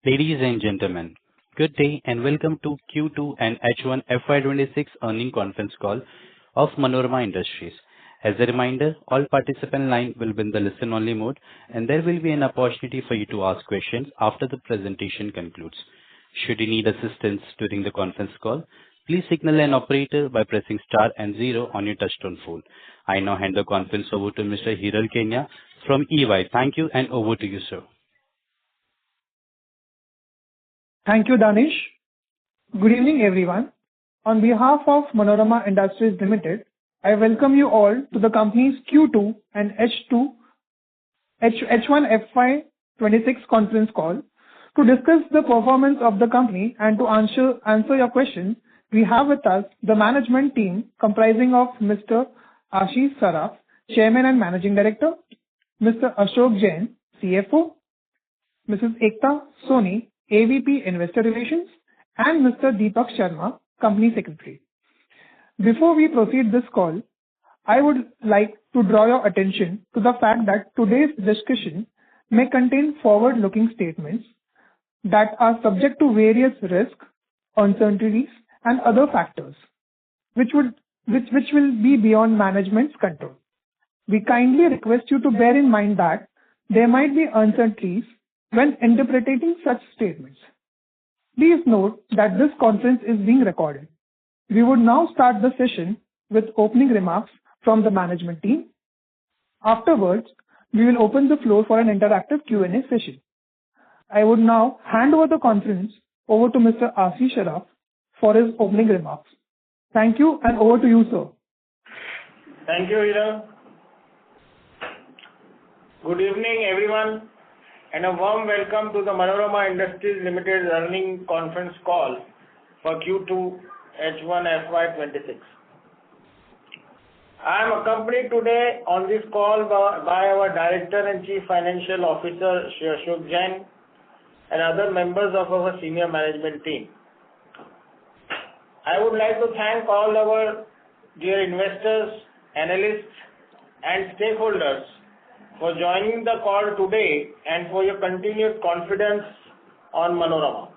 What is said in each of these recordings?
Ladies and gentlemen, good day and welcome to Q2 and H1 FY26 earnings conference call of Manorama Industries. As a reminder, all participant line will be in the listen-only mode, and there will be an opportunity for you to ask questions after the presentation concludes. Should you need assistance during the conference call, please signal an operator by pressing star and zero on your touchtone phone. I now hand the conference over to Mr. Hiral Kenya from EY. Thank you, and over to you, sir. Thank you, Danish. Good evening, everyone. On behalf of Manorama Industries Limited, I welcome you all to the company's Q2 and H1 FY26 conference call. To discuss the performance of the company and to answer your questions, we have with us the management team comprising of Mr. Ashish Saraf, Chairman and Managing Director, Mr. Ashok Jain, CFO, Mrs. Ekta Soni, AVP Investor Relations, and Mr. Deepak Sharma, Company Secretary. Before we proceed this call, I would like to draw your attention to the fact that today's discussion may contain forward-looking statements that are subject to various risks, uncertainties, and other factors, which will be beyond management's control. We kindly request you to bear in mind that there might be uncertainties when interpreting such statements. Please note that this conference is being recorded. We would now start the session with opening remarks from the management team. Afterwards, we will open the floor for an interactive Q&A session. I would now hand over the conference over to Mr. Ashish Saraf for his opening remarks. Thank you, and over to you, sir. Thank you, Hiral. Good evening, everyone, and a warm welcome to the Manorama Industries Limited earnings conference call for Q2 H1 FY26. I am accompanied today on this call by our Director and Chief Financial Officer, Shri Ashok Jain, and other members of our senior management team. I would like to thank all our dear investors, analysts, and stakeholders for joining the call today and for your continued confidence on Manorama.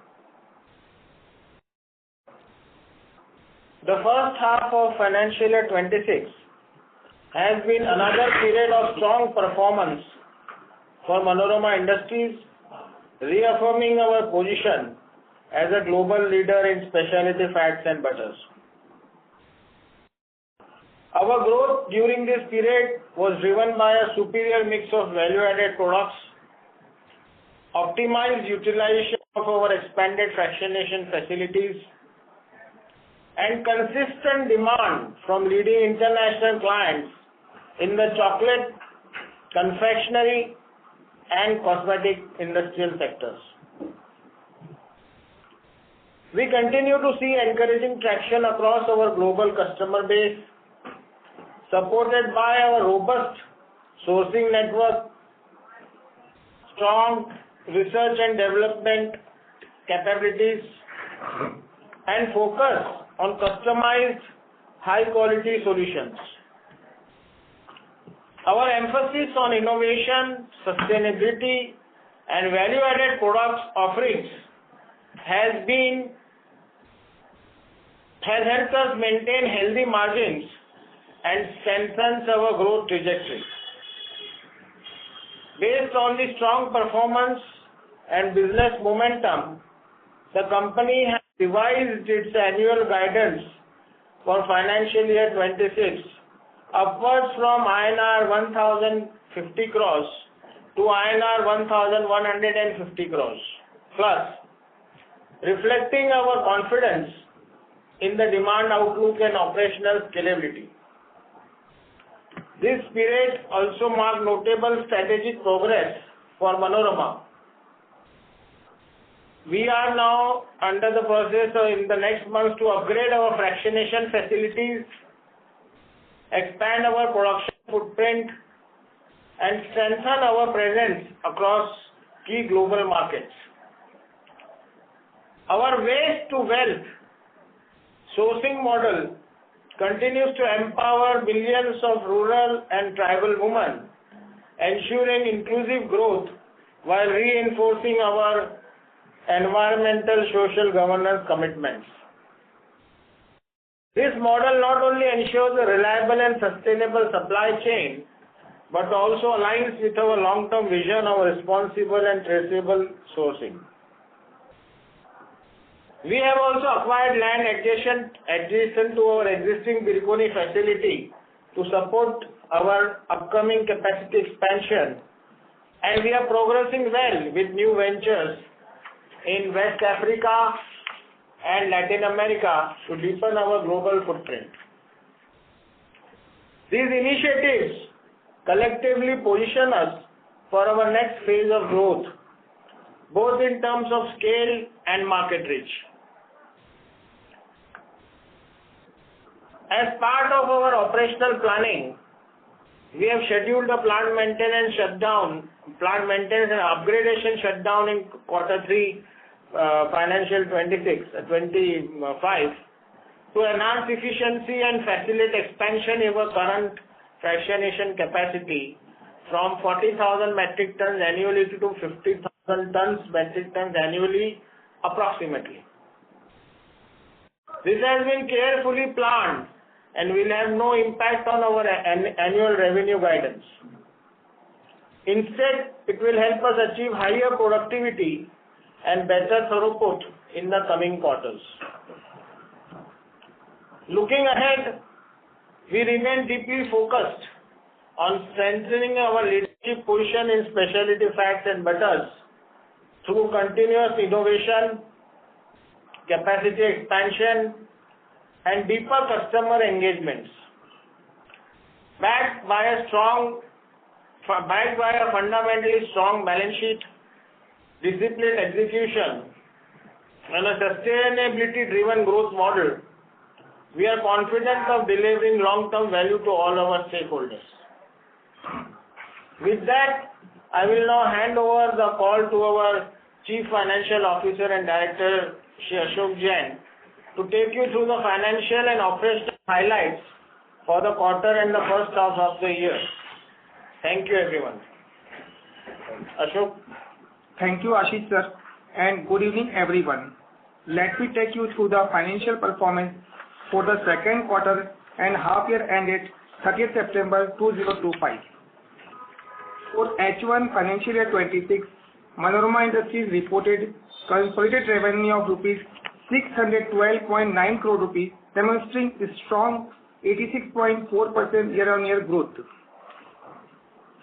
The first half of financial year 26 has been another period of strong performance for Manorama Industries, reaffirming our position as a global leader in specialty fats and butters. Our growth during this period was driven by a superior mix of value-added products, optimized utilization of our expanded fractionation facilities, and consistent demand from leading international clients in the chocolate, confectionery, and cosmetic industrial sectors. We continue to see encouraging traction across our global customer base, supported by our robust sourcing network, strong research and development capabilities, and focus on customized high-quality solutions. Our emphasis on innovation, sustainability, and value-added products offerings has helped us maintain healthy margins and strengthens our growth trajectory. Based on the strong performance and business momentum, the company has revised its annual guidance for financial year 26 upwards from INR 1,050 crores to INR 1,150 crores plus, reflecting our confidence in the demand outlook and operational scalability. This period also marked notable strategic progress for Manorama. We are now under the process in the next months to upgrade our fractionation facilities, expand our production footprint, and strengthen our presence across key global markets. Our waste to wealth sourcing model continues to empower millions of rural and tribal women, ensuring inclusive growth while reinforcing our environmental social governance commitments. This model not only ensures a reliable and sustainable supply chain, but also aligns with our long-term vision of responsible and traceable sourcing. We have also acquired land adjacent to our existing Birkoni facility to support our upcoming capacity expansion, and we are progressing well with new ventures in West Africa and Latin America to deepen our global footprint. These initiatives collectively position us for our next phase of growth, both in terms of scale and market reach. As part of our operational planning, we have scheduled a plant maintenance and upgradation shutdown in Q3 financial 25 to enhance efficiency and facilitate expansion in our current fractionation capacity from 40,000 metric tons annually to 50,000 metric tons annually approximately. This has been carefully planned and will have no impact on our annual revenue guidance. Instead, it will help us achieve higher productivity and better throughput in the coming quarters. Looking ahead, we remain deeply focused on strengthening our leadership position in specialty fats and butters through continuous innovation, capacity expansion, and deeper customer engagements. Backed by a fundamentally strong balance sheet, disciplined execution, and a sustainability-driven growth model, we are confident of delivering long-term value to all our stakeholders. With that, I will now hand over the call to our Chief Financial Officer and Director, Shri Ashok Jain, to take you through the financial and operational highlights for the quarter and the first half of the year. Thank you, everyone. Ashok. Thank you, Ashish sir, and good evening, everyone. Let me take you through the financial performance for the second quarter and half year ended 30th September 2025. For H1 financial year 26, Manorama Industries reported consolidated revenue of rupees 612.9 crore rupees, demonstrating a strong 86.4% year-on-year growth.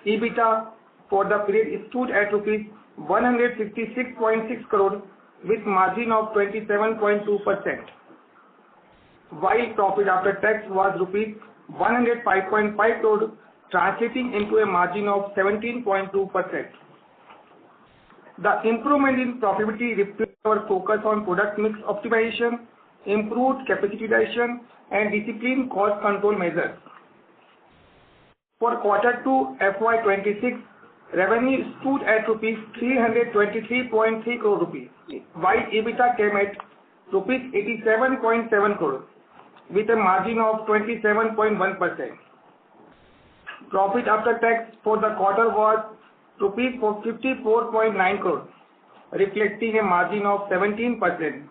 EBITDA for the period stood at rupees 156.6 crore with margin of 27.2%, while profit after tax was rupees 105.5 crore, translating into a margin of 17.2%. The improvement in profitability reflects our focus on product mix optimization, improved capacity utilization, and disciplined cost control measures. For Q2 FY26, revenue stood at rupees 323.3 crore rupees, while EBITDA came at rupees 87.7 crore with a margin of 27.1%. Profit after tax for the quarter was rupees 54.9 crore, reflecting a margin of 17%.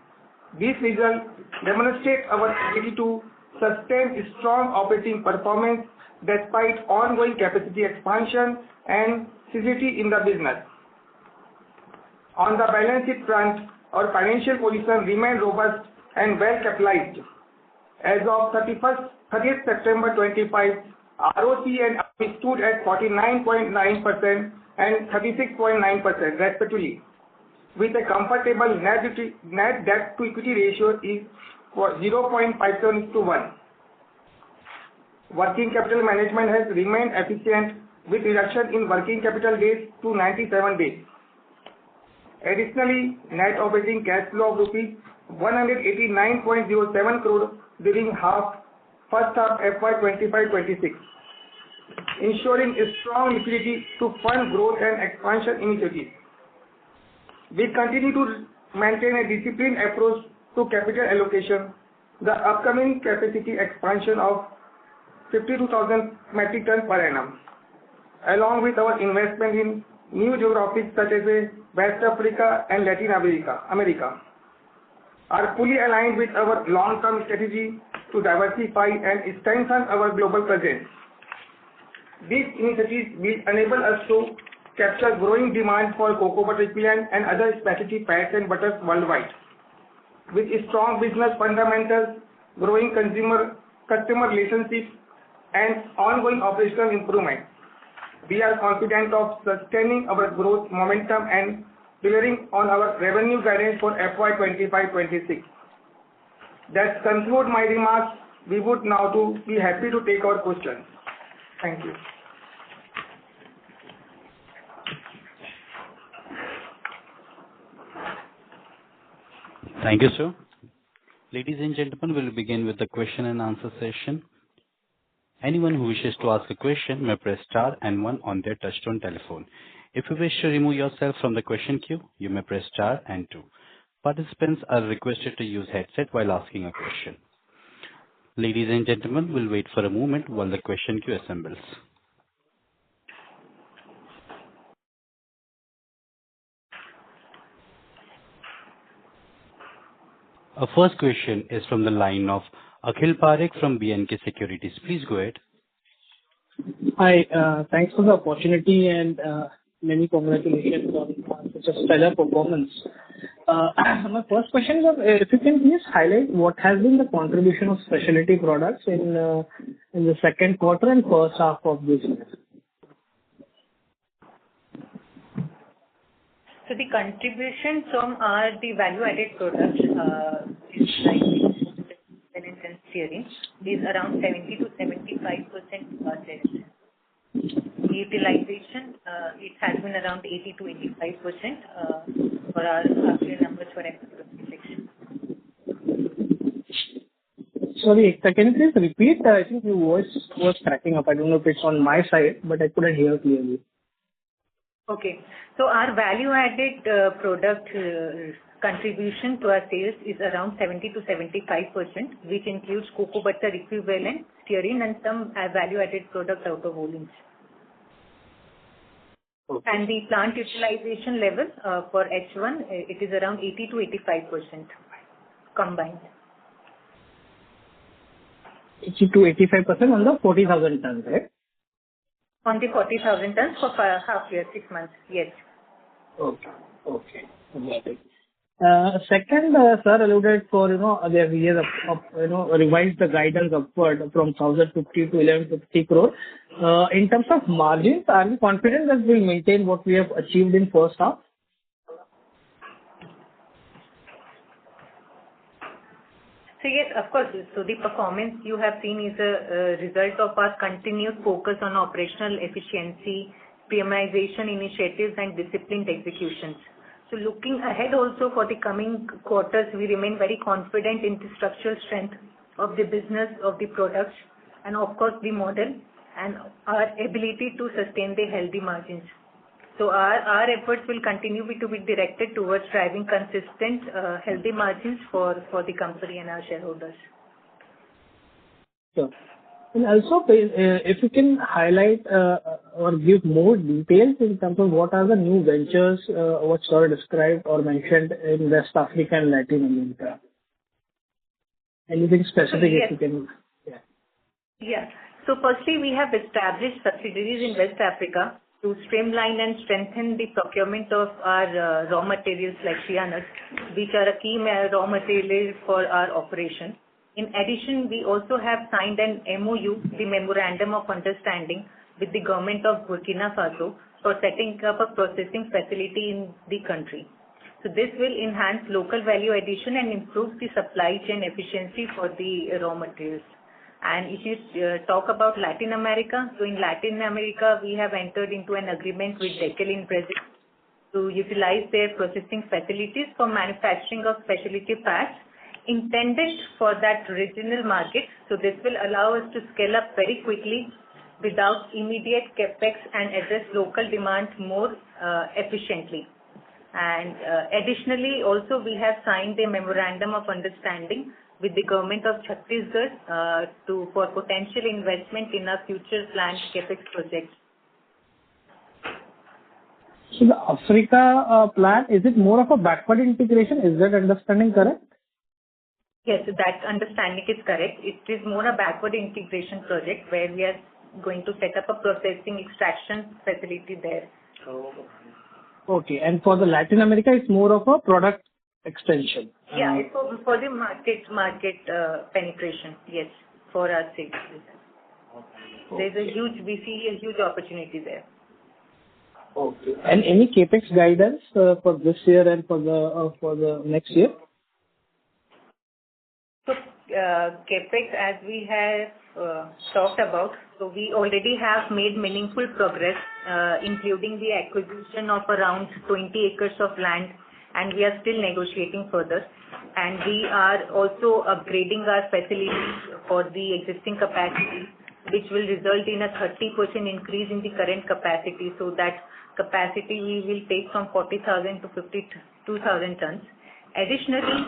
These results demonstrate our ability to sustain strong operating performance despite ongoing capacity expansion and seasonality in the business. On the balance sheet front, our financial position remained robust and well capitalized. As of 30th September 25, ROC and ROE stood at 49.9% and 36.9% respectively, with a comfortable net debt to equity ratio is 0.57:1. Working capital management has remained efficient with reduction in working capital days to 97 days. Additionally, net operating cash flow of rupees 189.07 crore during first half FY25-26, ensuring a strong liquidity to fund growth and expansion initiatives. We continue to maintain a disciplined approach to capital allocation. The upcoming capacity expansion of 52,000 metric tons per annum, along with our investment in new geographies such as West Africa, and Latin America are fully aligned with our long-term strategy to diversify and strengthen our global presence. These initiatives will enable us to capture growing demand for cocoa butter equivalent and other specialty fats and butters worldwide. With strong business fundamentals, growing customer relationships, and ongoing operational improvement, we are confident of sustaining our growth momentum and delivering on our revenue guidance for FY25-26. That concludes my remarks. We would now be happy to take our questions. Thank you. Thank you, sir. Ladies and gentlemen, we'll begin with the question and answer session. Anyone who wishes to ask a question may press star and one on their touchtone telephone. If you wish to remove yourself from the question queue, you may press star and two. Participants are requested to use headset while asking a question. Ladies and gentlemen, we'll wait for a moment while the question queue assembles. Our first question is from the line of Akhil Parekh from B&K Securities. Please go ahead. Hi, thanks for the opportunity and many congratulations on such a stellar performance. My first question is, if you can please highlight what has been the contribution of specialty products in the second quarter and first half of this year. So the contribution from the value-added products is like and stearin is around 70 to 75% sales. Utilization, it has been around 80 to 85% for our half-year numbers for FY26. Sorry, can you please repeat? I think your voice was cracking up. I don't know if it's on my side, but I couldn't hear clearly. Okay. So our value-added product contribution to our sales is around 70 to 75%, which includes cocoa butter equivalent, stearin, and some value-added products out of volumes. Okay. And the plant utilization level for H1, it is around 80 to 85% combined. 80 to 85% on the 40,000 tons, right? On the 40,000 tons for half year, 6 months, yes. Okay. Got it. Second, sir alluded for, they revised the guidance upward from 1,050 to 1,150 crore. In terms of margins, are we confident that we'll maintain what we have achieved in first half? So yes, of course. So the performance you have seen is a result of our continued focus on operational efficiency, premiumization initiatives, and disciplined executions. So looking ahead also for the coming quarters, we remain very confident in the structural strength of the business, of the products, and of course the model, and our ability to sustain the healthy margins. So our efforts will continue to be directed towards driving consistent, healthy margins for the company and our shareholders. Sure. And also, if you can highlight or give more details in terms of what are the new ventures, what sir described or mentioned in West Africa and Latin America. Anything specific if you can. Yeah. So firstly, we have established subsidiaries in West Africa to streamline and strengthen the procurement of our raw materials like shea nuts, which are a key raw material for our operation. In addition, we also have signed an MOU, the Memorandum of Understanding, with the government of Burkina Faso for setting up a processing facility in the country. So this will enhance local value addition and improve the supply chain efficiency for the raw materials. And if you talk about Latin America, so in Latin America, we have entered into an agreement with Dekel in Brazil to utilize their processing facilities for manufacturing of specialty fats intended for that regional market. So this will allow us to scale up very quickly without immediate capex and address local demand more efficiently. And additionally, also we have signed a memorandum of understanding with the government of Chhattisgarh for potential investment in our future planned capex projects. So the Africa plant, is it more of a backward integration? Is that understanding correct? Yes, that understanding is correct. It is more a backward integration project where we are going to set up a processing extraction facility there. Okay. And for the Latin America, it's more of a product extension. Yeah, it's for the market penetration. Yes, for our sales. There's we see a huge opportunity there. Okay. And any capex guidance for this year and for the next year? So capex, as we have talked about, so we already have made meaningful progress, including the acquisition of around 20 acres of land, and we are still negotiating further. And we are also upgrading our facilities for the existing capacity, which will result in a 30% increase in the current capacity. So that capacity we will take from 40,000 to 52,000 tons. Additionally,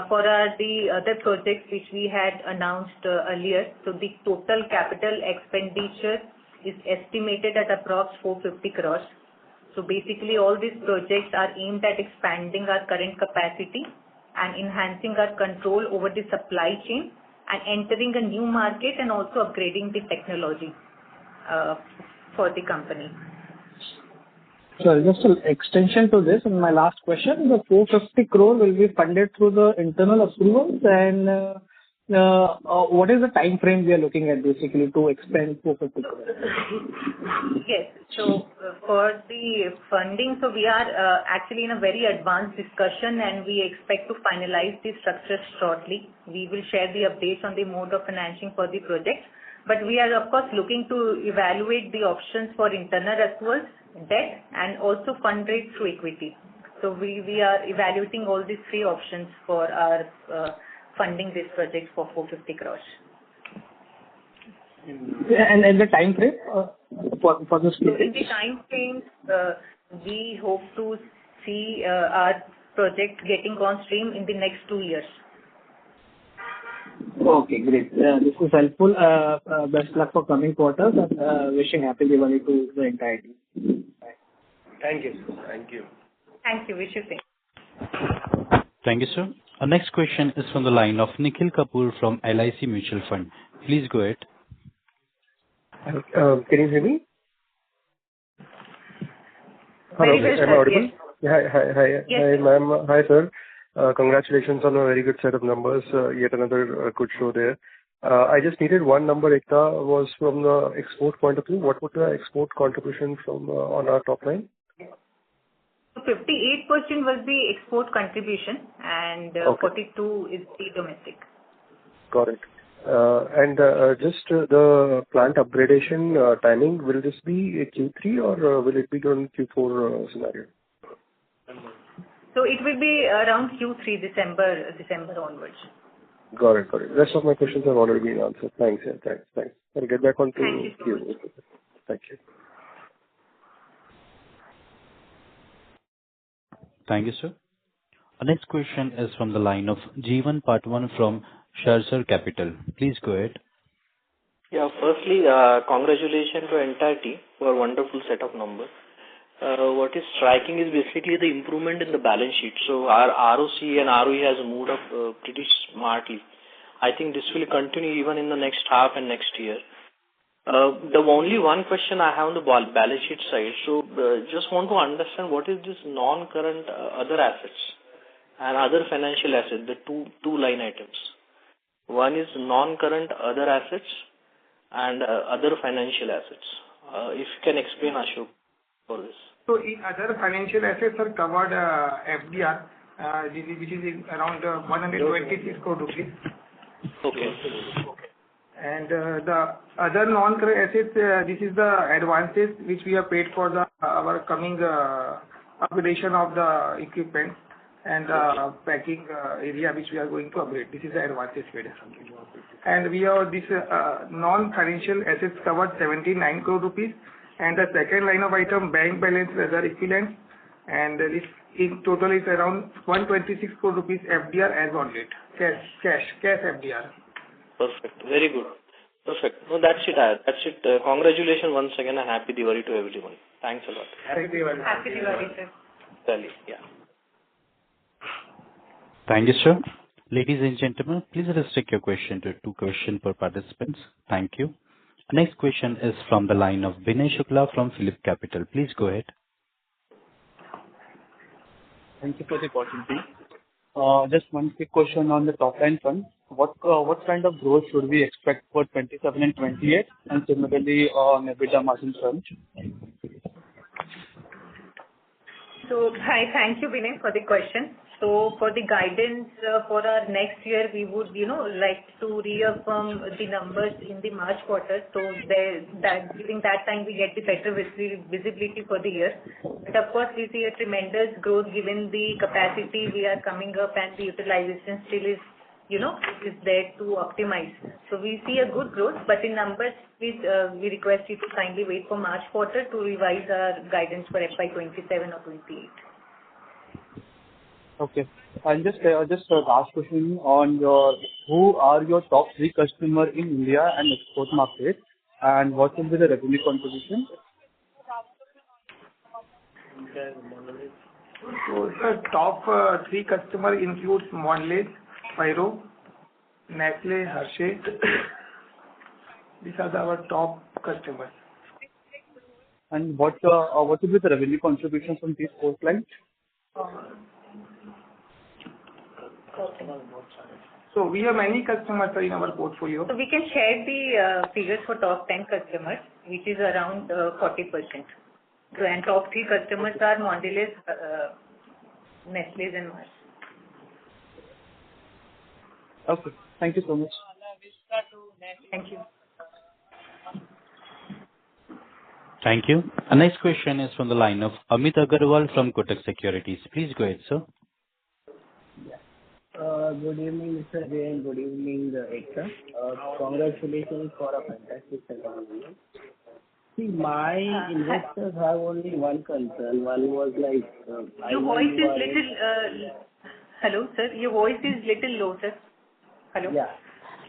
for the other projects which we had announced earlier, so the total capital expenditure is estimated at approx 450 crores. So basically all these projects are aimed at expanding our current capacity and enhancing our control over the supply chain and entering a new market and also upgrading the technology for the company. Sorry, just an extension to this, and my last question, the 450 crore will be funded through the internal approvals, and what is the time frame we are looking at basically to expand 450 crore? Yes, so for the funding, so we are actually in a very advanced discussion and we expect to finalize the structure shortly. We will share the updates on the mode of financing for the project, but we are of course looking to evaluate the options for internal accruals, debt, and also fundraise through equity. So we are evaluating all these three options for our funding this project for 450 crores. And the time frame for this project? So in the time frame, we hope to see our project getting on stream in the next 2 years. Okay, great. This is helpful. Best luck for coming quarters, and wishing happy Diwali to the entire team. Thank you. Thank you. Thank you. Wish you same. Thank you, sir. Our next question is from the line of Nikhil Kapoor from LIC Mutual Fund. Please go ahead. Can you hear me? Hello, Very well, am I audible? yes. Hi, Yes. ma'am. Hi, sir. Congratulations on a very good set of numbers. Yet another good show there. I just needed one number. Ekta, was from the export point of view. What would the export contribution from on our top line? 58% was the export contribution and Okay. 42 is the domestic. Got it. And just the plant upgradation timing, will this be a Q3 or will it be on Q4 scenario? So it will be around Q3, December onwards. Got it. Rest of my questions have already been answered. Thanks. Yeah, thanks. I'll get back on to Thank you so much. Thank you. Thank you, sir. Our next question is from the line of Jeevan Patwan from Sharsar Capital. Please go ahead. Yeah, firstly, congratulations to entire team for a wonderful set of numbers. What is striking is basically the improvement in the balance sheet. So our ROC and ROE has moved up pretty smartly. I think this will continue even in the next half and next year. The only one question I have on the balance sheet side. So just want to understand what is this non-current other assets and other financial assets, the two line items. One is non-current other assets and other financial assets. If you can explain, Ashok, for this. So in other financial assets are covered FDR, which is around 126 crore rupees. Okay. And the other non-current assets, this is the advances which we have paid for our coming upgradation of the equipment and packing area which we are going to upgrade. This is the advances paid. And we have this non-financial assets covered 79 crore rupees. And the second line of item, bank balance, other equivalents, and this in total is around 126 crore rupees FDR as on date. Cash FDR. Perfect. Very good. Perfect. No, that's it. That's it. Congratulations once again and happy Diwali to everyone. Thanks a lot. Happy Diwali. Happy Diwali, sir. Diwali. Yeah. Thank you, sir. Ladies and gentlemen, please restrict your question to 2 questions per participants. Thank you. Next question is from the line of Vinay Shukla from Phillip Capital. Please go ahead. Thank you for the opportunity. Just one quick question on the top line front. What kind of growth should we expect for 27 and 28, and similarly on EBITDA margin front? So, hi, thank you, Vinay, for the question. So, for the guidance for our next year, we would, like to reaffirm the numbers in the March quarter. So, during that time, we get the better visibility for the year. But of course, we see a tremendous growth given the capacity we are coming up and the utilization still is, is there to optimize. So, we see a good growth, but in numbers, please, we request you to kindly wait for March quarter to revise our guidance for FY27 or 28. Okay. And just a last question on who are your top 3 customers in India and export market, and what will be the revenue contribution? So the top 3 customers includes Mondelez, Pyro, Nestle, Hershey. These are our top customers. And what will be the revenue contribution from these 4 clients? So we have many customers in our portfolio. So we can share the figures for top 10 customers, which is around 40%. So, and top 3 customers are Mondelez, Nestle and Mars. Okay. Thank you so much. Thank you. Thank you. Our next question is from the line of Amit Agarwal from Kotak Securities. Please go ahead, sir. Good evening, Mr. Jay, and good evening, Ekta. Congratulations for a fantastic set of results. See, my investors have only one concern. One was like... your voice is little... hello, sir. Your voice is little low, sir. Hello? Yeah.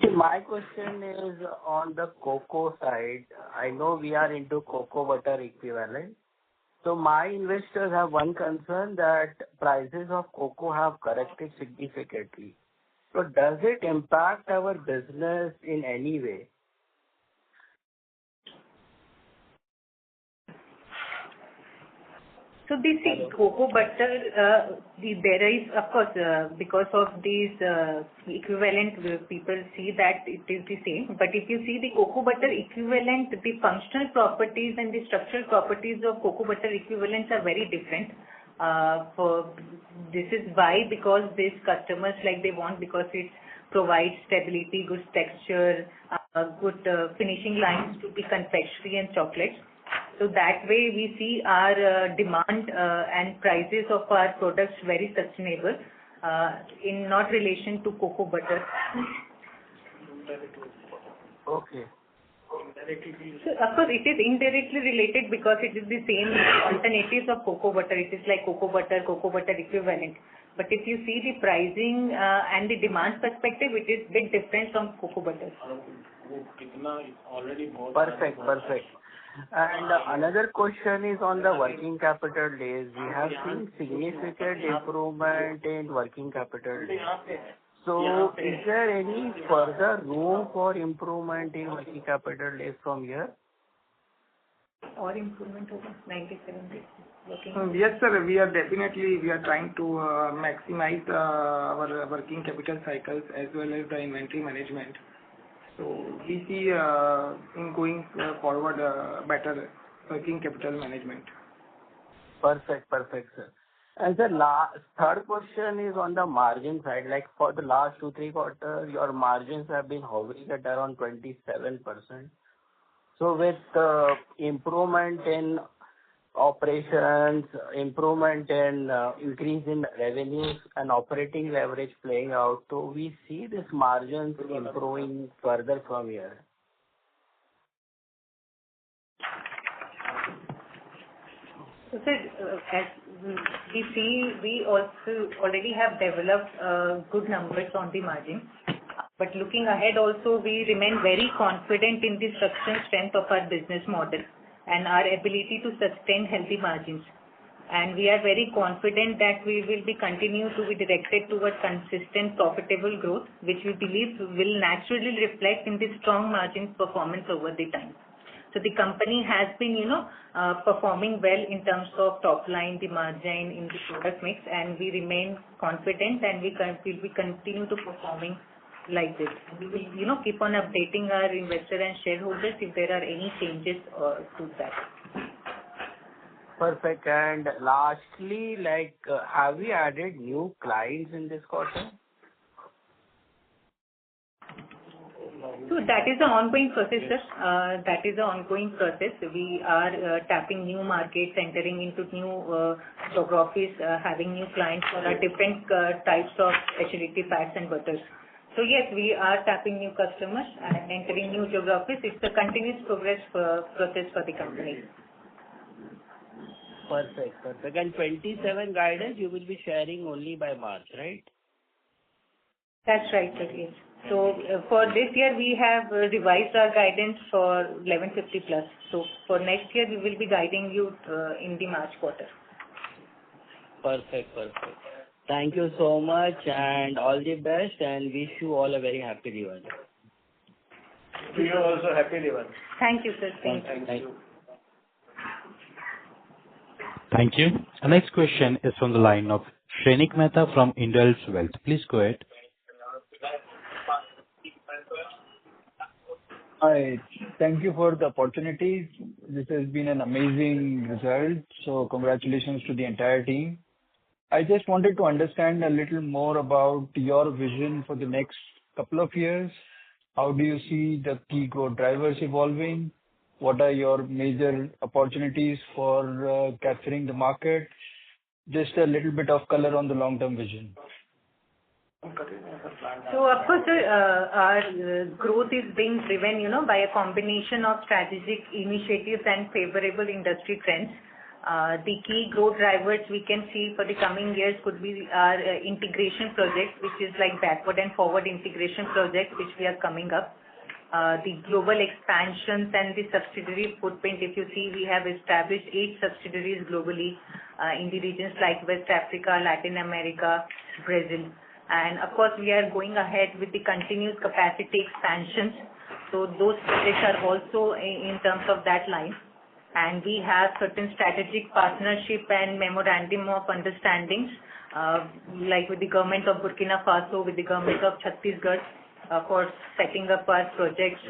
See, my question is on the cocoa side. I know we are into cocoa butter equivalent. So my investors have one concern that prices of cocoa have corrected significantly. So does it impact our business in any way? So this cocoa butter, there is, of course, because of these equivalent, people see that it is the same. But if you see the cocoa butter equivalent, the functional properties and the structural properties of cocoa butter equivalents are very different. This is why, because these customers they want, because it provides stability, good texture, good finishing lines to the confectionery and chocolates. So that way we see our demand and prices of our products very sustainable in not relation to cocoa butter. Okay. So of course it is indirectly related because it is the same alternatives of cocoa butter. It is like cocoa butter equivalent. But if you see the pricing and the demand perspective, it is bit different from cocoa butter. Perfect. And another question is on the working capital days. We have seen significant improvement in working capital days. So is there any further room for improvement in working capital days from here? Or improvement over 97 days. Yes, sir. We are trying to maximize our working capital cycles as well as the inventory management. So we see in going forward better working capital management. Perfect, sir. And the third question is on the margin side. Like for the last 2-3 quarters, your margins have been hovering at around 27%. So with improvement in operations, improvement in increase in revenues and operating leverage playing out, so we see this margins improving further from here. So sir, as we see, we also already have developed good numbers on the margin. But looking ahead also, we remain very confident in the structural strength of our business model and our ability to sustain healthy margins. And we are very confident that we will be continue to be directed towards consistent profitable growth, which we believe will naturally reflect in the strong margin performance over the time. So the company has been, performing well in terms of top line, the margin in the product mix, and we remain confident and we will be continue to performing like this. We will, keep on updating our investor and shareholders if there are any changes to that. Perfect. And lastly, have we added new clients in this quarter? So that is an ongoing process, sir. That is an ongoing process. We are tapping new markets, entering into new geographies, having new clients for our different types of specialty fats and butters. So yes, we are tapping new customers and entering new geographies. It's a continuous process for the company. Perfect. And 27 guidance you will be sharing only by March, right? That's right, sir. Yes. So for this year, we have revised our guidance for 1150 plus. So for next year, we will be guiding you in the March quarter. Perfect. Thank you so much and all the best, and wish you all a very happy Diwali. To you also happy Diwali. Thank you, sir. Thank you. Thank you. Our next question is from the line of Shrenik Mehta from Indus Wealth. Please go ahead. Hi. Thank you for the opportunity. This has been an amazing result, so congratulations to the entire team. I just wanted to understand a little more about your vision for the next couple of years. How do you see the key growth drivers evolving? What are your major opportunities for capturing the market? Just a little bit of color on the long-term vision. So of course, our growth is being driven, by a combination of strategic initiatives and favorable industry trends. The key growth drivers we can see for the coming years could be our integration project, which is like backward and forward integration project, which we are coming up. The global expansions and the subsidiary footprint. If you see, we have established 8 subsidiaries globally in the regions like West Africa, Latin America, Brazil. And of course, we are going ahead with the continuous capacity expansions. So those projects are also in terms of that line. And we have certain strategic partnership and memorandum of understandings, like with the government of Burkina Faso, with the government of Chhattisgarh, for setting up our projects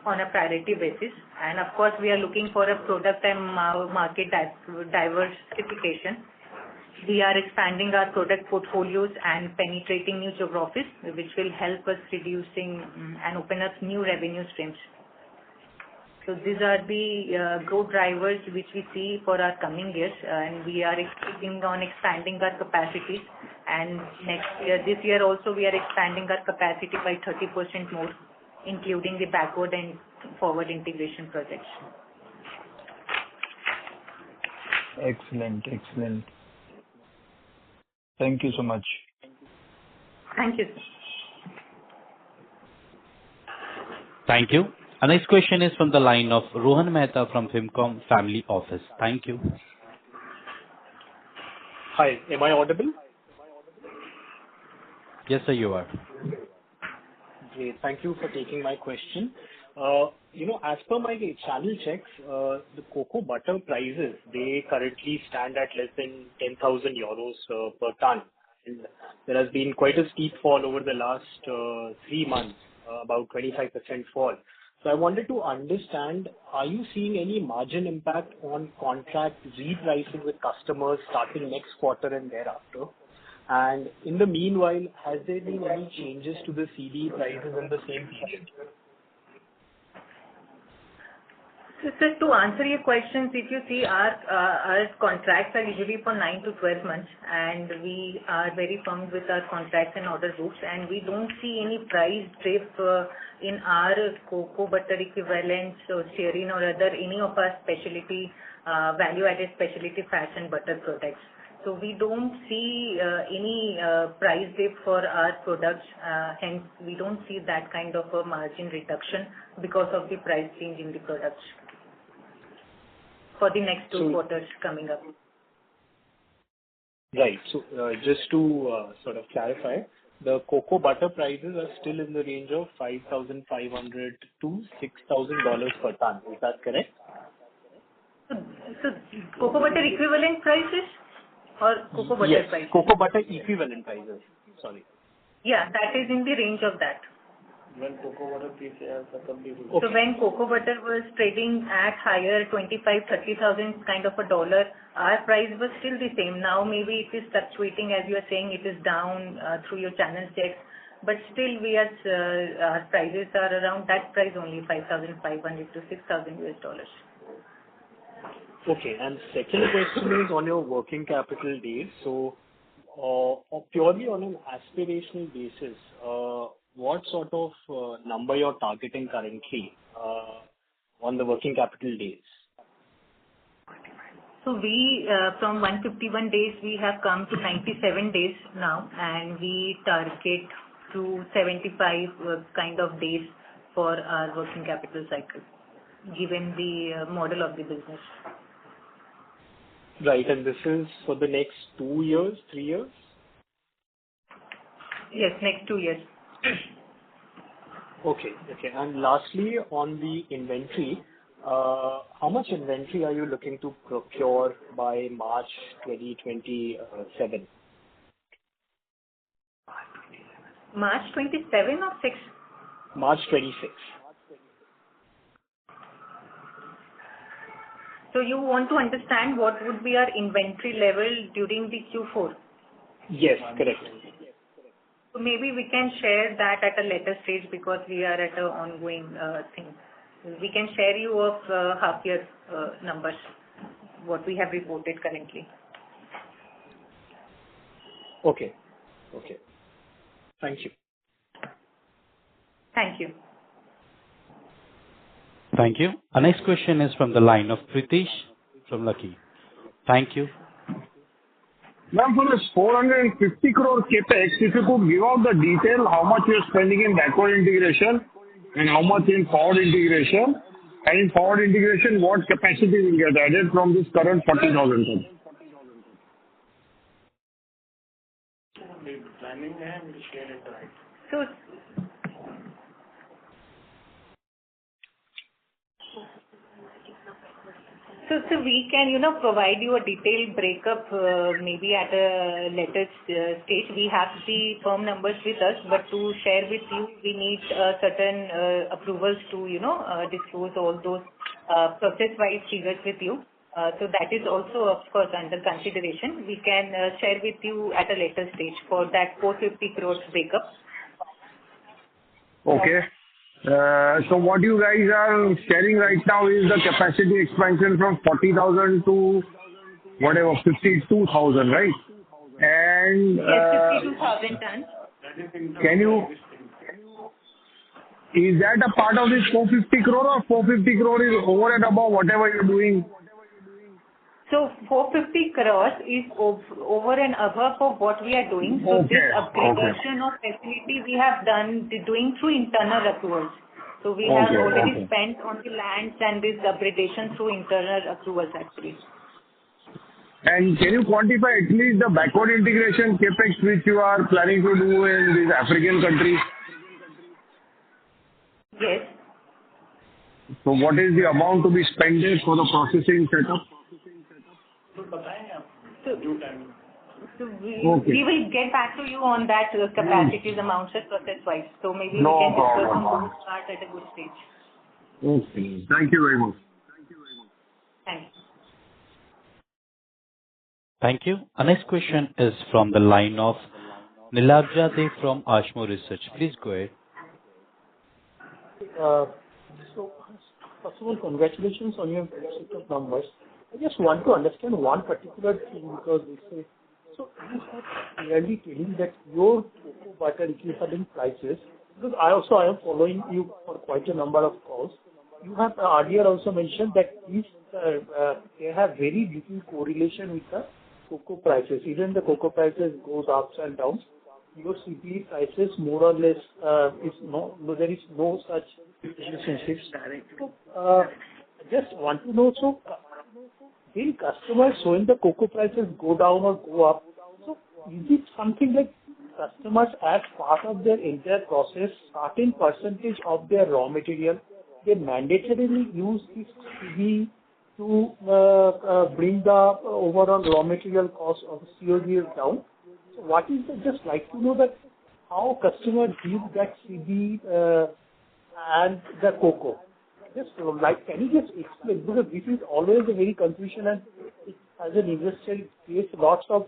on a priority basis. And of course, we are looking for a product and market diversification. We are expanding our product portfolios and penetrating new geographies, which will help us reducing and open up new revenue streams. So these are the growth drivers which we see for our coming years, and we are keeping on expanding our capacities. And this year also, we are expanding our capacity by 30% more, including the backward and forward integration projects. Excellent. Thank you so much. Thank you. Thank you. Our next question is from the line of Rohan Mehta from Fimcom Family Office. Thank you. Hi, am I audible? Yes, sir, you are. Great. Thank you for taking my question. As per my channel checks, the cocoa butter prices, they currently stand at less than 10,000 euros per ton. And there has been quite a steep fall over the last 3 months, about 25% fall. So I wanted to understand, are you seeing any margin impact on contract repricing with customers starting next quarter and thereafter? And in the meanwhile, has there been any changes to the CD prices in the same period? So, sir, to answer your questions, if you see, our contracts are usually for 9 to 12 months, and we are very firm with our contracts and order books, and we don't see any price drift in our cocoa butter equivalents or stearin or any of our specialty value-added specialty fats and butter products. So we don't see any price dip for our products. Hence, we don't see that kind of a margin reduction because of the price change in the products for the next 2 quarters coming up. Right. So just to sort of clarify, the cocoa butter prices are still in the range of $5,500 to $6,000 per ton. Is that correct? So cocoa butter equivalent prices or cocoa butter prices? Yes, cocoa butter equivalent prices. Sorry. Yeah, that is in the range of that. When cocoa butter So when cocoa butter was trading at higher 25,000-30,000 kind of a dollar, our price was still the same. Now maybe it is fluctuating, as you are saying, it is down through your channel checks, but still our prices are around that price only, 5,500 to 6,000 US dollars. Okay, and second question is on your working capital days. So purely on an aspirational basis, what sort of number you're targeting currently on the working capital days? So we, from 151 days, we have come to 97 days now, and we target to 75 kind of days for our working capital cycle, given the model of the business. Right, and this is for the next 2 years, 3 years? Yes, next 2 years. Okay. And lastly, on the inventory, how much inventory are you looking to procure by March 2027? March 27 or 6? March 26. So you want to understand what would be our inventory level during the Q4? Yes, correct. So maybe we can share that at a later stage because we are at an ongoing thing. We can share you of half year numbers, what we have reported currently. Okay. Thank you. Thank you. Thank you. Our next question is from the line of Pritesh from Lucky. Thank you. Ma'am, for this 450 crore capex, if you could give out the detail, how much you are spending in backward integration and how much in forward integration, and in forward integration, what capacity will get added from this current 40,000 tons? Planning है, we'll share it right. So we can, provide you a detailed breakup maybe at a later stage. We have the firm numbers with us, but to share with you, we need certain approvals to, disclose all those process-wise figures with you. So that is also, of course, under consideration. We can share with you at a later stage for that 450 crores breakup. Okay. So what you guys are sharing right now is the capacity expansion from 40,000 to whatever, 52,000, right? And yes, 52,000 tons. Is that a part of this 450 crore or 450 crore is over and above whatever you're doing? So 450 crores is over and above of what we are doing. So this upgradation of facility we have doing through internal accruals. So we have already spent on the lands and this upgradation through internal accruals actually. And can you quantify at least the backward integration capex which you are planning to do in these African countries? Yes. So what is the amount to be spent there for the processing setup? So we will get back to you on that capacities amounts process-wise. So maybe we can discuss on both parts at a good stage. Okay. Thank you very much. Thanks. Thank you. Our next question is from the line of Nilabja De from Ashmo Research. Please go ahead. So first of all, congratulations on your set of numbers. I just want to understand one particular thing because they say, so you have clearly telling that your cocoa butter equivalent prices, because I am following you for quite a number of calls. You have earlier also mentioned that these they have very little correlation with the cocoa prices, even the cocoa prices goes ups and downs, your CBE prices more or less there is no such relationships. So, I just want to know, so will customers, so when the cocoa prices go down or go up, so is it something like customers as part of their entire process, certain percentage of their raw material, they mandatorily use this CBE to bring the overall raw material cost of COGS down? So what is the, just like to know that how customers use that CBE and the cocoa. Just like, can you just explain, because this is always a very confusion, and it, as an investor, it creates lots of,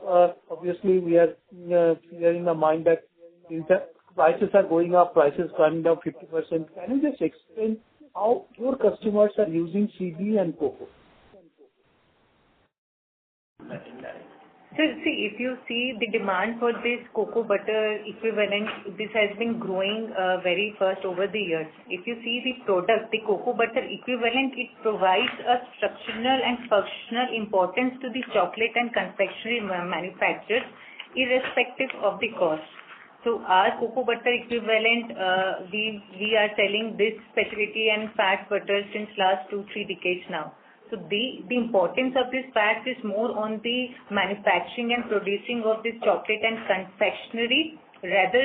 obviously we are clear in the mind that if the prices are going up, prices coming down 50%. Can you just explain how your customers are using CBE and cocoa? So see, if you see the demand for this cocoa butter equivalent, this has been growing very fast over the years. If you see the product, the cocoa butter equivalent, it provides a structural and functional importance to the chocolate and confectionery manufacturers, irrespective of the cost. So our cocoa butter equivalent, we are selling this specialty and fat butter since last 2-3 decades now. So the importance of this fact is more on the manufacturing and producing of this chocolate and confectionery rather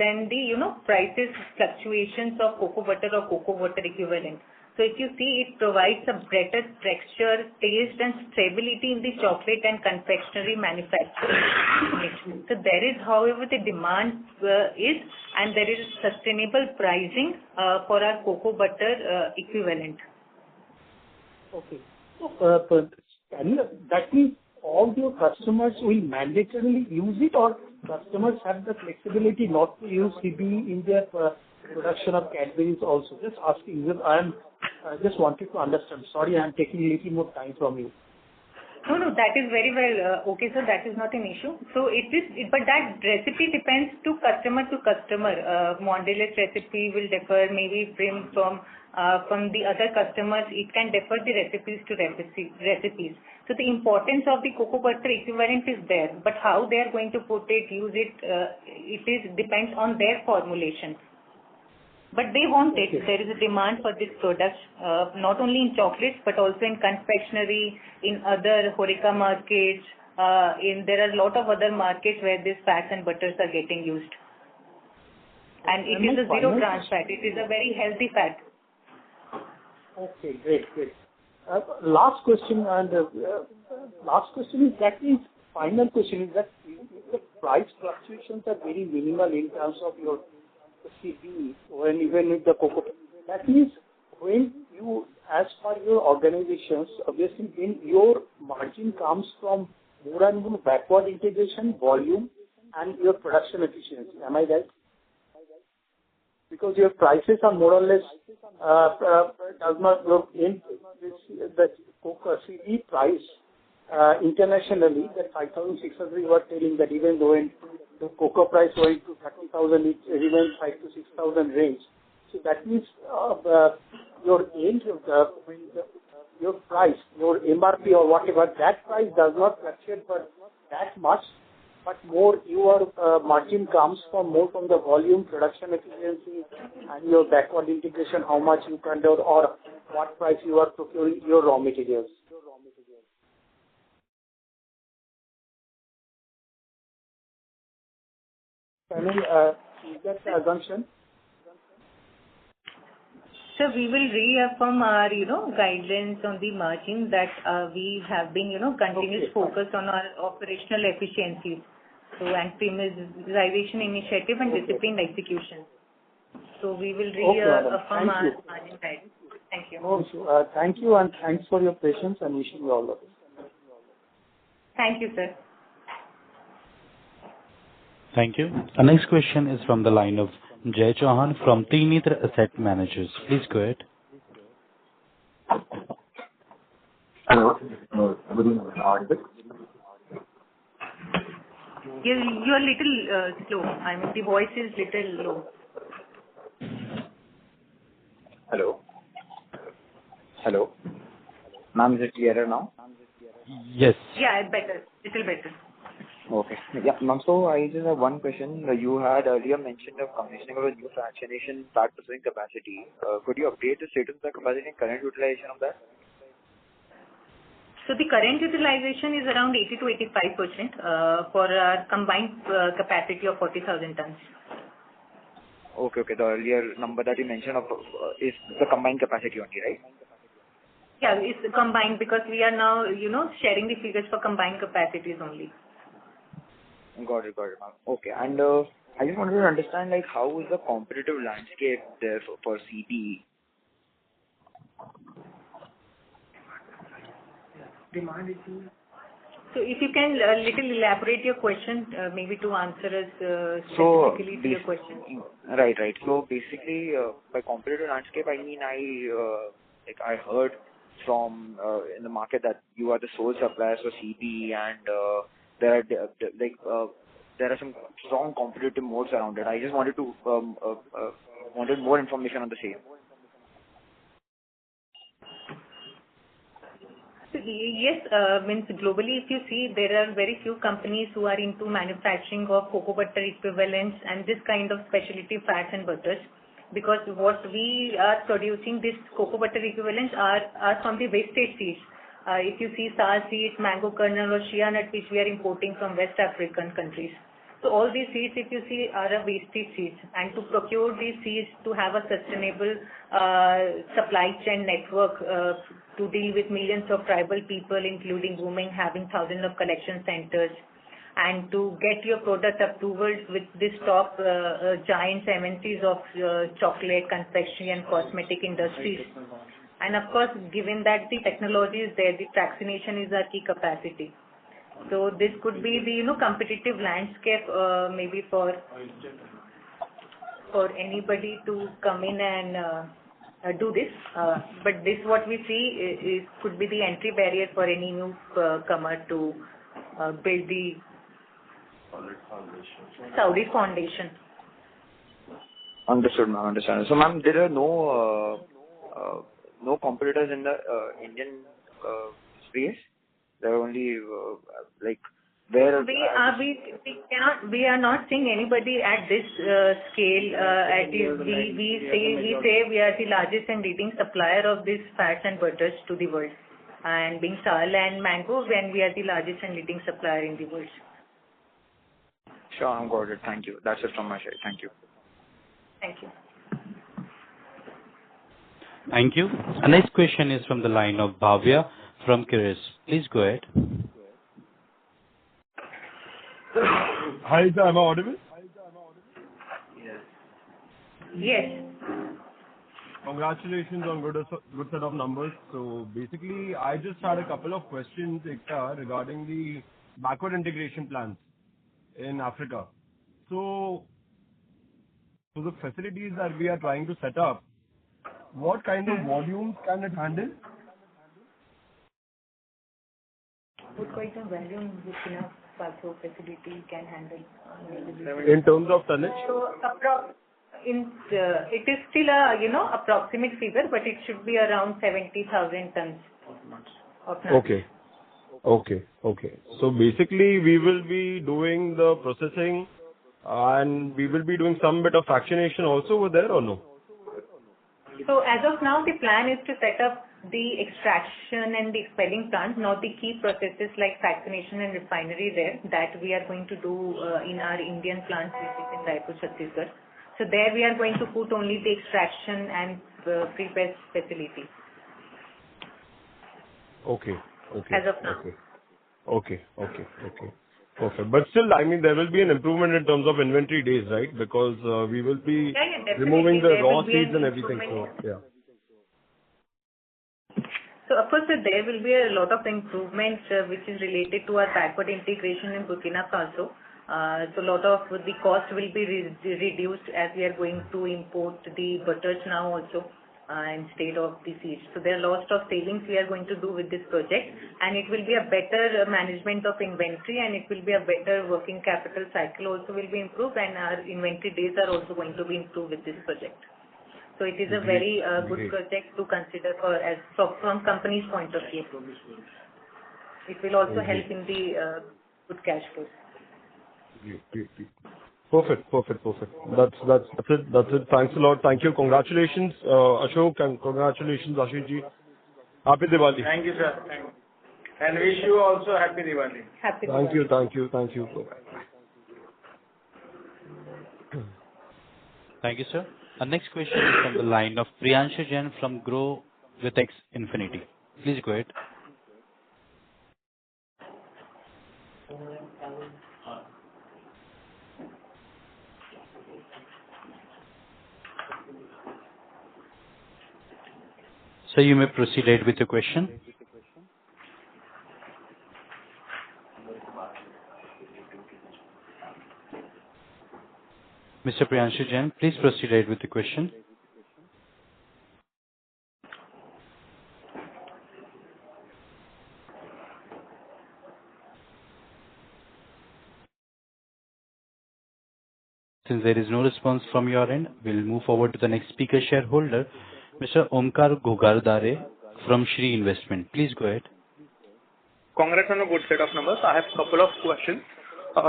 than the prices fluctuations of cocoa butter or cocoa butter equivalent. So if you see, it provides a better texture, taste and stability in the chocolate and confectionery manufacturing. So there is, however, the demand is, and there is sustainable pricing for our cocoa butter equivalent. Okay. So, that means all your customers will mandatorily use it, or customers have the flexibility not to use CBE in their production of Cadbury's also? Just asking, I just wanted to understand. Sorry, I am taking a little more time from you. No, that is very well okay, sir. That is not an issue. So it is, but that recipe depends to customer. Mondelez recipe will differ, maybe from the other customers. It can differ the recipes to recipes. So the importance of the cocoa butter equivalent is there, but how they are going to put it, use it, depends on their formulation. But they want it. There is a demand for this product, not only in chocolates, but also in confectionery, in other HoReCa markets. There are a lot of other markets where these fats and butters are getting used. And it is a zero trans fat. It is a very healthy fat. Okay, great. Last question is that is, final question is that the price fluctuations are very minimal in terms of your CBE, when even with the cocoa. That means when you, as per your organizations, obviously when your margin comes from more and more backward integration, volume, and your production efficiency. Am I right? Because your prices are more or less does not look in the cocoa CBE price internationally. That 5,600 you are telling that even though in the cocoa price going to 30,000, it remains 5,000 to 6,000 range. So that means your end your price, your MRP or whatever, that price does not fluctuate for that much, but more your margin comes from the volume, production efficiency, and your backward integration, how much you can do or what price you are procuring your raw materials. Is that the assumption? So we will reaffirm our, guidelines on the margin that we have been, continuous focus on our operational efficiencies. So, and premiumization initiative and disciplined execution. So we will reaffirm our margin guidance. Thank you. Thank you, and thanks for your patience, and wishing you all the best. Thank you, sir. Thank you. Our next question is from the line of Jay Chauhan from Trinitra Asset Managers. Please go ahead. Hello. Good evening. You're a little slow. I mean, the voice is little low. Hello. Ma'am, is it clearer now? Yes. Yeah, better. Little better. Okay. Yeah, ma'am. So I just have one question. You had earlier mentioned of commissioning of a new fractionation plant processing capacity. Could you update the status of the capacity and current utilization of that? So the current utilization is around 80 to 85% for our combined capacity of 40,000 tons. Okay. The earlier number that you mentioned of is the combined capacity only, right? Yeah, it's combined because we are now, sharing the figures for combined capacities only. Got it, ma'am. Okay. And I just wanted to understand, like, how is the competitive landscape there for CBE? Demand issue. So if you can little elaborate your question, maybe to answer us specifically to your question. Right. So basically, by competitive landscape, I mean, I heard from in the market that you are the sole suppliers for CBE, and there are some strong competitive modes around it. I just wanted to wanted more information on the same. So yes, means globally, if you see, there are very few companies who are into manufacturing of cocoa butter equivalents and this kind of specialty fats and butters. Because what we are producing, this cocoa butter equivalents are from the wastage seeds. If you see sour seeds, mango kernel or shea nut, which we are importing from West African countries. So all these seeds, if you see, are a wastage seeds. And to procure these seeds, to have a sustainable supply chain network to deal with millions of tribal people, including women having thousands of collection centers, and to get your product approvals with this top giant MNCs of chocolate, confectionery and cosmetic industries. And of course, given that the technology is there, the fractionation is our key capacity. So this could be the competitive landscape maybe for anybody to come in and do this. But this what we see is could be the entry barrier for any new comer to build the Saudi foundation. Understood, ma'am. Understand. So, ma'am, there are no competitors in the Indian space. There are only where we are not seeing anybody at this scale. We say we are the largest and leading supplier of these fats and butters to the world, and being sal and mango, when we are the largest and leading supplier in the world. Sure, I'm got it. Thank you. That's it from my side. Thank you. Thank you. Thank you. The next question is from the line of Bhavya from Curious. Please go ahead. Hi, sir. Am I audible? Yes. Congratulations on good set of numbers. So basically, I just had a couple of questions, Ekta, regarding the backward integration plans in Africa. So the facilities that we are trying to set up, what kind of volumes can it handle? What kind of volume Burkina Faso facility can handle? In terms of tonnage? So it is still a approximate figure, but it should be around 70,000 tons of nuts. Okay. So basically, we will be doing the processing and we will be doing some bit of fractionation also over there, or no? So as of now, the plan is to set up the extraction and the expelling plant, not the key processes like fractionation and refinery there, that we are going to do in our Indian plants, which is in Raipur, Chhattisgarh. So there we are going to put only the extraction and pre-press facility. Okay. As of now. Okay. Perfect. But still, I mean, there will be an improvement in terms of inventory days, right? Because we will be removing the raw seeds and everything. So, yeah. So, of course, there will be a lot of improvements which is related to our backward integration in Burkina Faso. So, a lot of the cost will be reduced as we are going to import the butters now also instead of the seeds. So, there are lots of savings we are going to do with this project, and it will be a better management of inventory, and it will be a better working capital cycle also will be improved, and our inventory days are also going to be improved with this project. So it is a very good project to consider from company's point of view. it will also help in the good cash flows. Great. Perfect. That's it. Thanks a lot. Thank you. Congratulations, Ashok, and congratulations, Ashish ji. Happy Diwali. Thank you, sir. Thank you. And wish you also happy Diwali. Happy Diwali. Thank you. Thank you, sir. Our next question is from the line of Priyanshu Jain from Grow with X Infinity. Please go ahead. So you may proceed ahead with your question. Mr. Priyanshu Jain, please proceed ahead with the question. Since there is no response from your end, we'll move forward to the next speaker shareholder, Mr. Omkar Gogardare from Shri Investment. Please go ahead. Congrats on a good set of numbers. I have a couple of questions.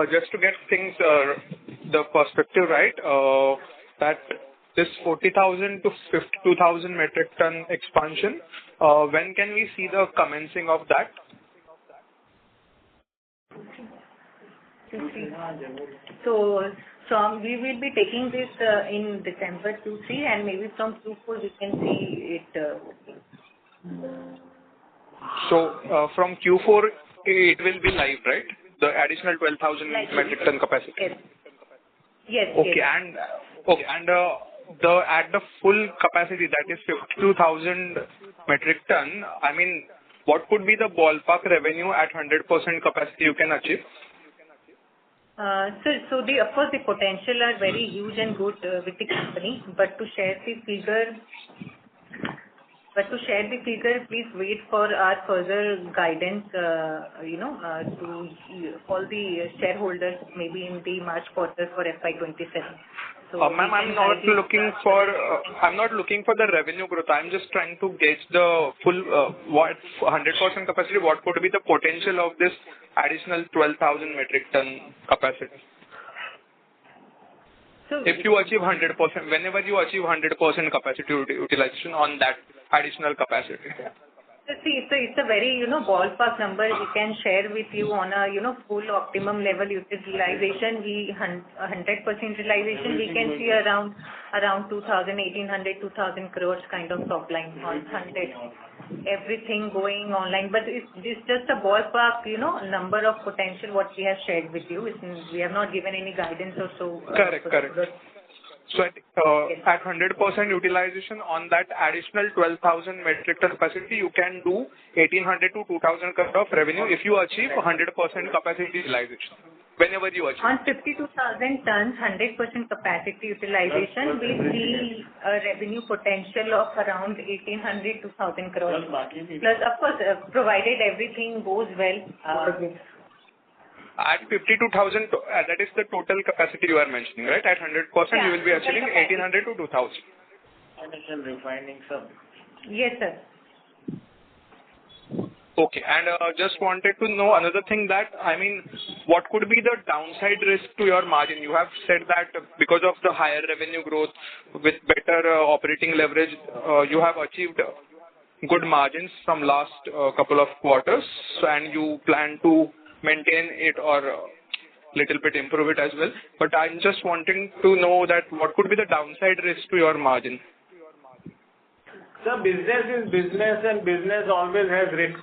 Just to get things, the perspective right, that this 40,000 to 52,000 metric ton expansion, when can we see the commencing of that? So we will be taking this in December Q3, and maybe from Q4 we can see it. So from Q4 it will be live, right? The additional 12,000 metric ton capacity. Yes. Okay, and at the full capacity, that is 52,000 metric ton. I mean, what could be the ballpark revenue at 100% capacity you can achieve? So of course the potential are very huge and good with the company, but to share the figure, please wait for our further guidance, to all the shareholders maybe in the March quarter for FY27. So ma'am, I'm not looking for the revenue growth. I'm just trying to gauge the full, what 100% capacity, what could be the potential of this additional 12,000 metric ton capacity? So if you achieve 100%, whenever you achieve 100% capacity utilization on that additional capacity. See, it's a very, ballpark number we can share with you on a, full optimum level utilization. 100% utilization, we can see around 1,800, 2,000 crores kind of top line on 100. Everything going online, but it's just a ballpark, number of potential what we have shared with you. We have not given any guidance or so. Correct. So at 100% utilization on that additional 12,000 metric ton capacity, you can do 1,800 to 2,000 crore of revenue if you achieve 100% capacity utilization. Whenever you achieve. On 52,000 tons, 100% capacity utilization, we see a revenue potential of around 1,800 to 1,000 crores. Plus, of course, provided everything goes well. At 52,000, that is the total capacity you are mentioning, right? At 100%, you will be achieving 1,800 to 2,000. Refining some. Yes, sir. Okay, and just wanted to know another thing that, what could be the downside risk to your margin? You have said that because of the higher revenue growth with better operating leverage, you have achieved good margins from last couple of quarters, and you plan to maintain it or little bit improve it as well. But I'm just wanting to know that what could be the downside risk to your margin? So business is business, and business always has risk.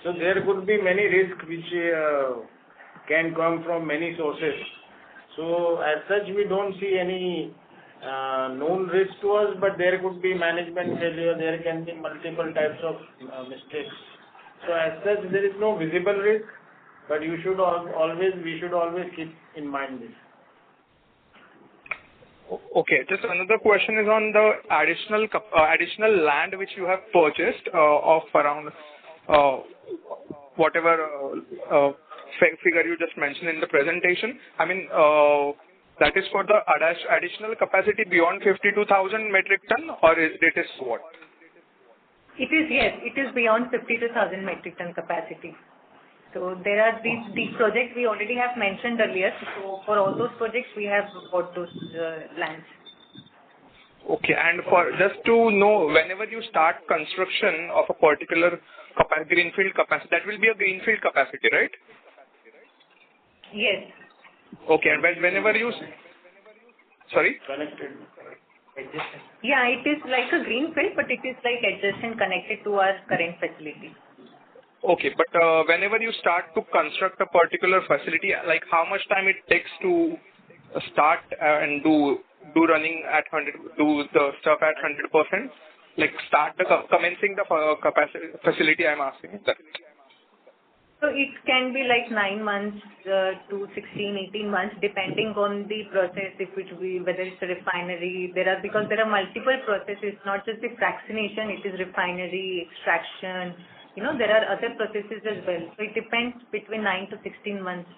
So there could be many risks which can come from many sources. So as such, we don't see any known risk to us, but there could be management failure. There can be multiple types of mistakes. So as such, there is no visible risk, but we should always keep in mind this. Okay, just another question is on the additional land which you have purchased of around whatever figure you just mentioned in the presentation. That is for the additional capacity beyond 52,000 metric ton, or it is what? It is, yes. It is beyond 52,000 metric ton capacity. So there are these projects we already have mentioned earlier. So for all those projects, we have bought those lands. Okay. And for just to know, whenever you start construction of a particular greenfield capacity, that will be a greenfield capacity, right? Yes. Okay. And whenever you... Sorry? Yeah, it is like a greenfield, but it is like adjacent connected to our current facility. Okay. But whenever you start to construct a particular facility, like how much time it takes to start and do running at 100, do the stuff at 100%? Like start commencing the facility, I'm asking that. So it can be like 9 months to 16, 18 months, depending on the process, whether it's a refinery. Because there are multiple processes, not just the fractionation, it is refinery, extraction. There are other processes as well. So it depends between 9 to 16 months.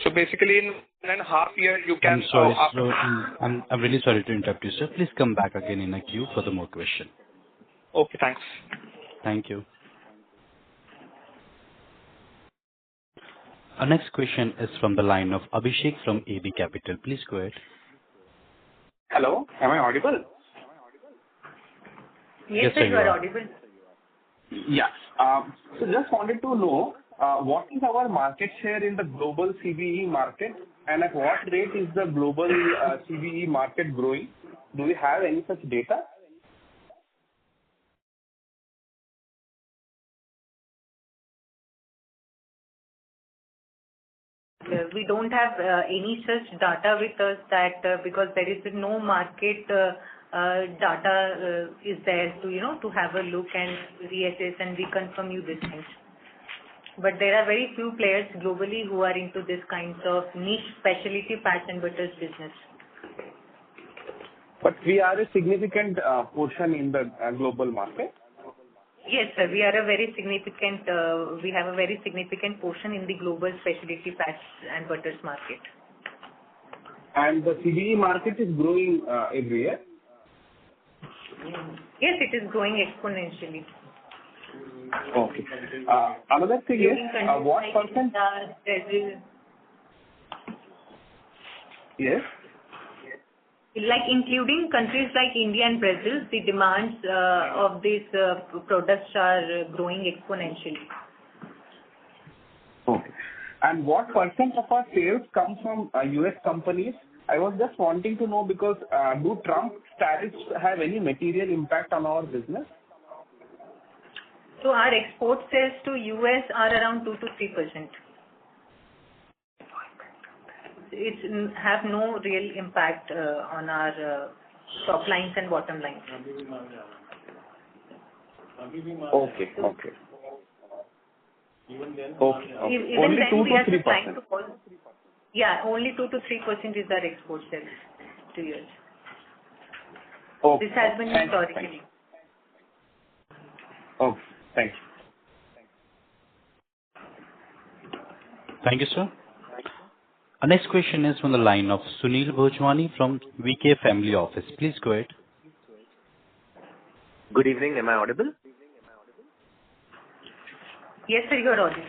So basically in 1.5 years you can... I'm sorry, I'm really sorry to interrupt you, sir. Please come back again in a queue for the more question. Okay, thanks. Thank you. Our next question is from the line of Abhishek from AB Capital. Please go ahead. Hello, am I audible? Yes, sir, you are audible. Yeah. So just wanted to know what is our market share in the global CBE market, and at what rate is the global CBE market growing? Do we have any such data? We don't have any such data with us that because there is no market data is there to have a look and reassess and reconfirm you these things. But there are very few players globally who are into this kinds of niche specialty fats and butters business. But we are a significant portion in the global market. Yes, sir. We have a very significant portion in the global specialty fats and butters market. And the CBE market is growing every year? Yes, it is growing exponentially. Okay. Another thing is, what percent? Yes. Like including countries like India and Brazil, the demands of these products are growing exponentially. Okay. And what percent of our sales comes from US companies? I was just wanting to know because do Trump's tariffs have any material impact on our business? So our export sales to US are around 2 to 3%. It have no real impact on our top lines and bottom lines. Okay. Even only then 2 we are to 3%. Yeah, only 2 to 3% is our export sales to US. Okay. This has been historically. Okay. Thank you. Thank you, sir. Our next question is from the line of Sunil Bhojwani from VK Family Office. Please go ahead. Good evening. Am I audible? Yes, sir, you are audible.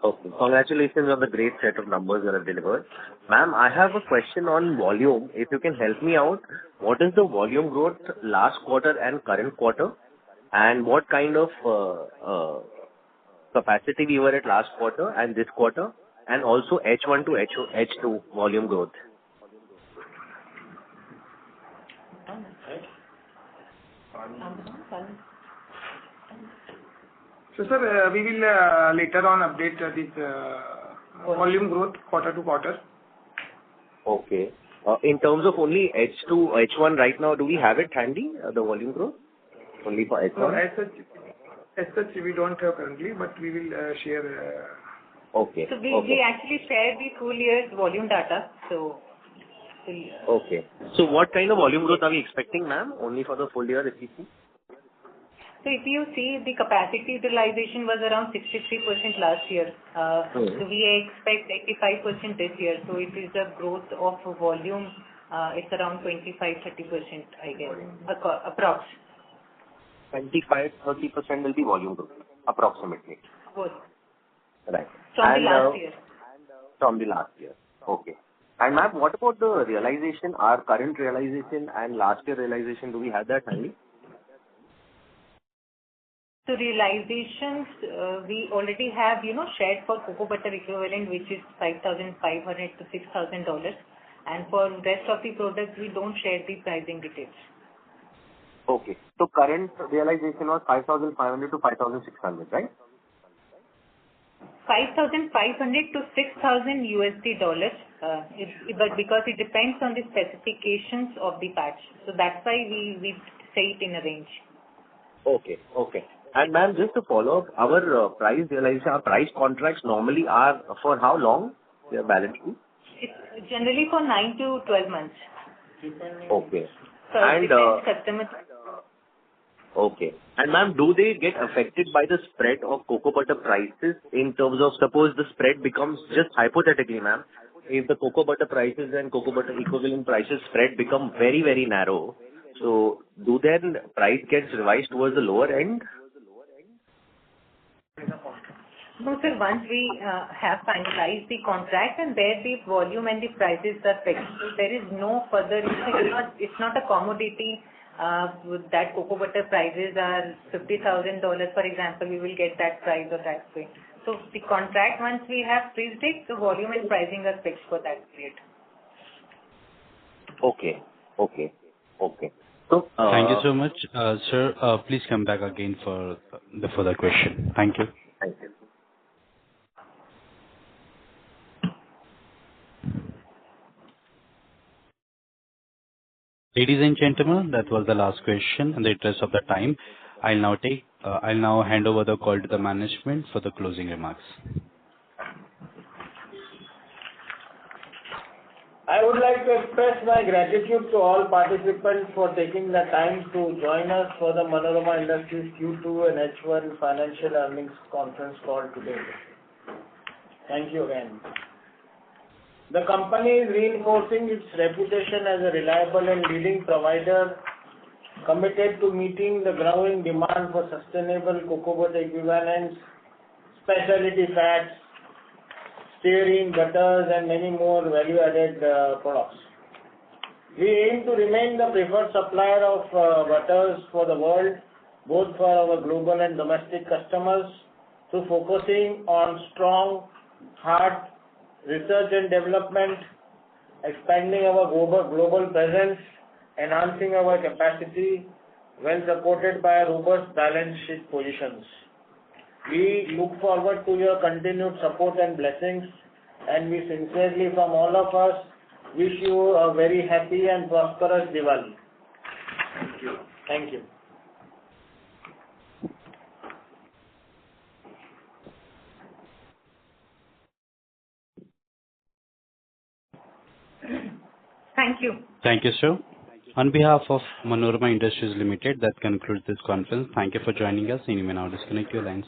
Okay. Congratulations on the great set of numbers that have delivered. Ma'am, I have a question on volume. If you can help me out, what is the volume growth last quarter and current quarter? And what kind of capacity we were at last quarter and this quarter? And also H1 to H2 volume growth. So, sir, we will later on update this volume growth quarter to quarter. Okay. In terms of only H2, H1 right now, do we have it handy, the volume growth? Only for H1? No, as such we don't have currently, but we will share. Okay. So we actually share the full year's volume data. So. Okay. So what kind of volume growth are we expecting, ma'am? Only for the full year, if you see? So if you see, the capacity utilization was around 63% last year. So we expect 85% this year. So it is a growth of volume. It's around 25-30%, I guess, approx. 25-30% will be volume growth, approximately. Both. Right. From the And last year. from the last year. Okay. And ma'am, what about the realization, our current realization and last year realization? Do we have that handy? So realizations, we already have, shared for cocoa butter equivalent, which is $5,500 to $6,000. And for rest of the products, we don't share the pricing details. Okay. So current realization was 5,500 to 5,600, right? 5,500 to 6,000 USD dollars, but because it depends on the specifications of the batch. So that's why we say it in a range. Okay. Okay. And ma'am, just to follow up, our price realization, our price contracts normally are for how long? They are valid to? It's generally for 9 to 12 months. Okay. So it depends customer. Okay. And ma'am, do they get affected by the spread of cocoa butter prices in terms of, suppose the spread becomes, just hypothetically ma'am, if the cocoa butter prices and cocoa butter equivalent prices spread become very, very narrow, so do then price gets revised towards the lower end? No, sir. Once we have finalized the contract and there the volume and the prices are fixed, so there is no further. It's not a commodity. That cocoa butter prices are $50,000, for example, we will get that price or that way. So the contract, once we have freezed it, the volume and pricing are fixed for that period. Okay. Okay. Okay. So thank you so much, sir. Please come back again for the further question. Thank you. Thank you. Ladies and gentlemen, that was the last question. In the interest of the time, I'll now hand over the call to the management for the closing remarks. I would like to express my gratitude to all participants for taking the time to join us for the Manorama Industries Q2 and H1 financial earnings conference call today. Thank you again. The company is reinforcing its reputation as a reliable and leading provider, committed to meeting the growing demand for sustainable cocoa butter equivalents, specialty fats, stearin, butters, and many more value-added products. We aim to remain the preferred supplier of butters for the world, both for our global and domestic customers, through focusing on strong, hard research and development, expanding our global presence, enhancing our capacity, well supported by robust balance sheet positions. We look forward to your continued support and blessings, and we sincerely, from all of us, wish you a very happy and prosperous Diwali. Thank you. Thank you. Thank you. Thank you, sir. On behalf of Manorama Industries Limited, that concludes this conference. Thank you for joining us, and you may now disconnect your lines.